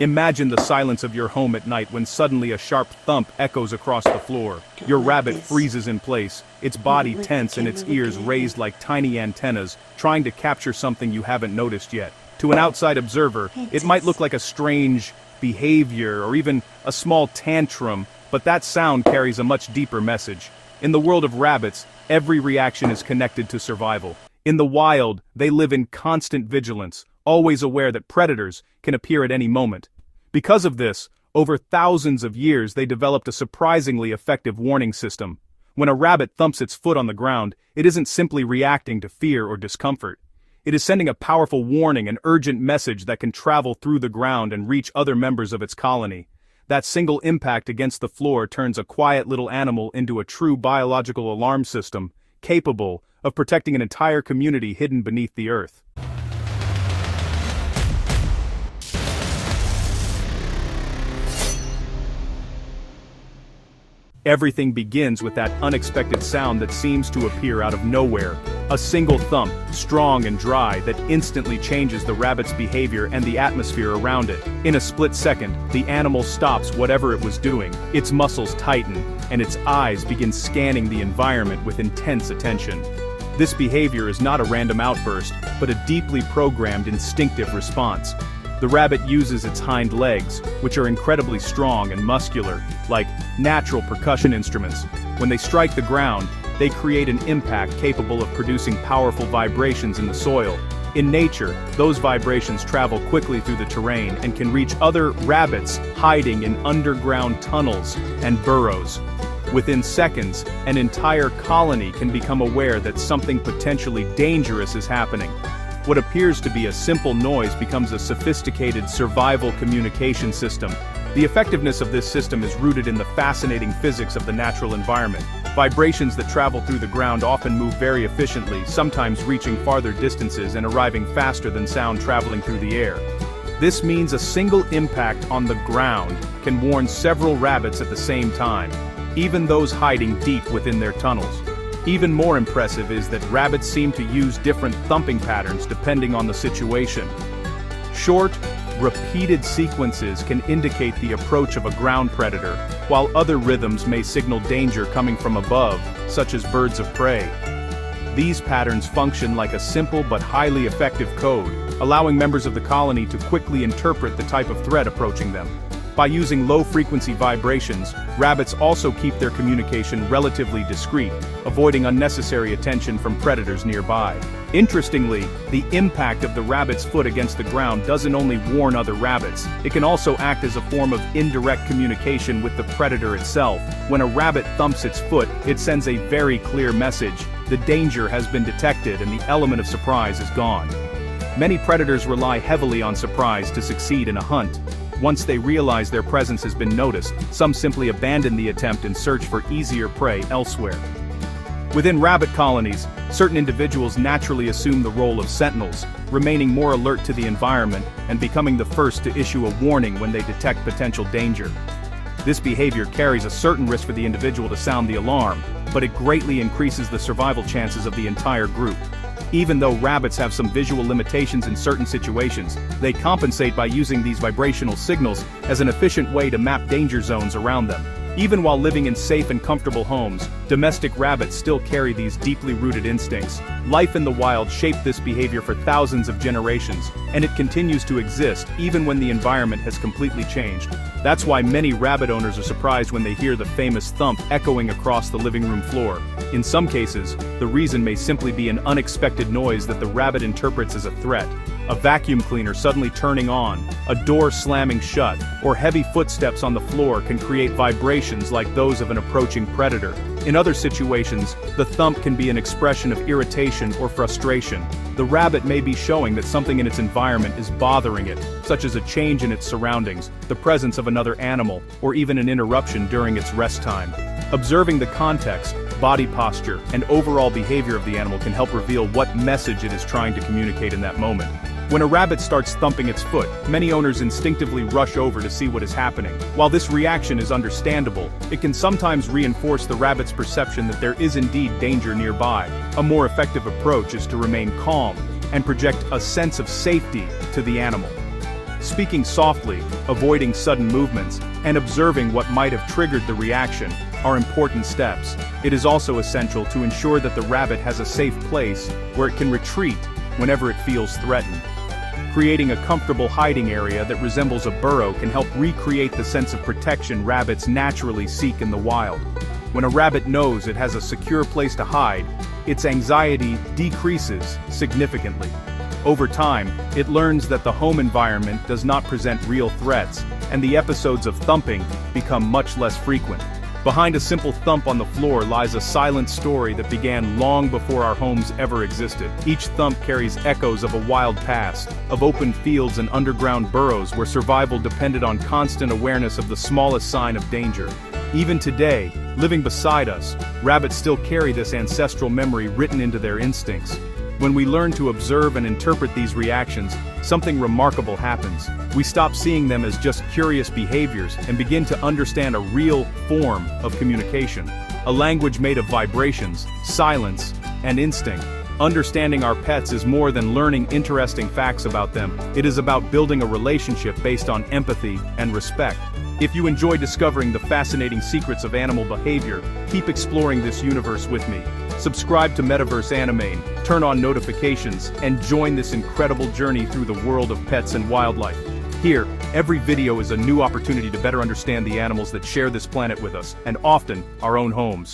Imagine the silence of your home at night when suddenly a sharp thump echoes across the floor. Your rabbit freezes in place, its body tense and its ears raised like tiny antennas, trying to capture something you haven't noticed yet. To an outside observer, it might look like a strange behavior or even a small tantrum, but that sound carries a much deeper message. In the world of rabbits, every reaction is connected to survival. In the wild, they live in constant vigilance, always aware that predators can appear at any moment. Because of this, over thousands of years they developed a surprisingly effective warning system. When a rabbit thumps its foot on the ground, it isn't simply reacting to fear or discomfort. It is sending a powerful warning, an urgent message that can travel through the ground and reach other members of its colony. That single impact against the floor turns a quiet little animal into a true biological alarm system, capable of protecting an entire community hidden beneath the earth. Everything begins with that unexpected sound that seems to appear out of nowhere. A single thump, strong and dry, that instantly changes the rabbit's behavior and the atmosphere around it. In a split second, the animal stops whatever it was doing, its muscles tighten, and its eyes begin scanning the environment with intense attention. This behavior is not a random outburst, but a deeply programmed instinctive response. The rabbit uses its hind legs, which are incredibly strong and muscular, like natural percussion instruments. When they strike the ground, they create an impact capable of producing powerful vibrations in the soil. In nature, those vibrations travel quickly through the terrain and can reach other rabbits hiding in underground tunnels and burrows. Within seconds, an entire colony can become aware that something potentially dangerous is happening. What appears to be a simple noise becomes a sophisticated survival communication system. The effectiveness of this system is rooted in the fascinating physics of the natural environment. Vibrations that travel through the ground often move very efficiently, sometimes reaching farther distances and arriving faster than sound traveling through the air. This means a single impact on the ground can warn several rabbits at the same time, even those hiding deep within their tunnels. Even more impressive is that rabbits seem to use different thumping patterns depending on the situation. Short, repeated sequences can indicate the approach of a ground predator, while other rhythms may signal danger coming from above, such as birds of prey. These patterns function like a simple but highly effective code, allowing members of the colony to quickly interpret the type of threat approaching them. By using low-frequency vibrations, rabbits also keep their communication relatively discreet, avoiding unnecessary attention from predators nearby. Interestingly, the impact of the rabbit's foot against the ground doesn't only warn other rabbits, it can also act as a form of indirect communication with the predator itself. When a rabbit thumps its foot, it sends a very clear message: the danger has been detected and the element of surprise is gone. Many predators rely heavily on surprise to succeed in a hunt. Once they realize their presence has been noticed, some simply abandon the attempt and search for easier prey elsewhere. Within rabbit colonies, certain individuals naturally assume the role of sentinels, remaining more alert to the environment and becoming the first to issue a warning when they detect potential danger. This behavior carries a certain risk for the individual to sound the alarm, but it greatly increases the survival chances of the entire group. Even though rabbits have some visual limitations in certain situations, they compensate by using these vibrational signals as an efficient way to map danger zones around them. Even while living in safe and comfortable homes, domestic rabbits still carry these deeply rooted instincts. Life in the wild shaped this behavior for thousands of generations, and it continues to exist even when the environment has completely changed. That's why many rabbit owners are surprised when they hear the famous thump echoing across the living room floor. In some cases, the reason may simply be an unexpected noise that the rabbit interprets as a threat. A vacuum cleaner suddenly turning on, a door slamming shut, or heavy footsteps on the floor can create vibrations like those of an approaching predator. In other situations, the thump can be an expression of irritation or frustration. The rabbit may be showing that something in its environment is bothering it, such as a change in its surroundings, the presence of another animal, or even an interruption during its rest time. Observing the context, body posture, and overall behavior of the animal can help reveal what message it is trying to communicate in that moment. When a rabbit starts thumping its foot, many owners instinctively rush over to see what is happening. While this reaction is understandable, it can sometimes reinforce the rabbit's perception that there is indeed danger nearby. A more effective approach is to remain calm and project a sense of safety to the animal. Speaking softly, avoiding sudden movements, and observing what might have triggered the reaction are important steps. It is also essential to ensure that the rabbit has a safe place where it can retreat whenever it feels threatened. Creating a comfortable hiding area that resembles a burrow can help recreate the sense of protection rabbits naturally seek in the wild. When a rabbit knows it has a secure place to hide, its anxiety decreases significantly. Over time, it learns that the home environment does not present real threats, and the episodes of thumping become much less frequent. Behind a simple thump on the floor lies a silent story that began long before our homes ever existed. Each thump carries echoes of a wild past, of open fields and underground burrows where survival depended on constant awareness of the smallest sign of danger. Even today, living beside us, rabbits still carry this ancestral memory written into their instincts. When we learn to observe and interpret these reactions, something remarkable happens. We stop seeing them as just curious behaviors and begin to understand a real form of communication, a language made of vibrations, silence, and instinct. Understanding our pets is more than learning interesting facts about them. It is about building a relationship based on empathy and respect. If you enjoy discovering the fascinating secrets of animal behavior, keep exploring this universe with me. Subscribe to Metaverse Anime, turn on notifications, and join this incredible journey through the world of pets and wildlife. Here, every video is a new opportunity to better understand the animals that share this planet with us, and often, our own homes.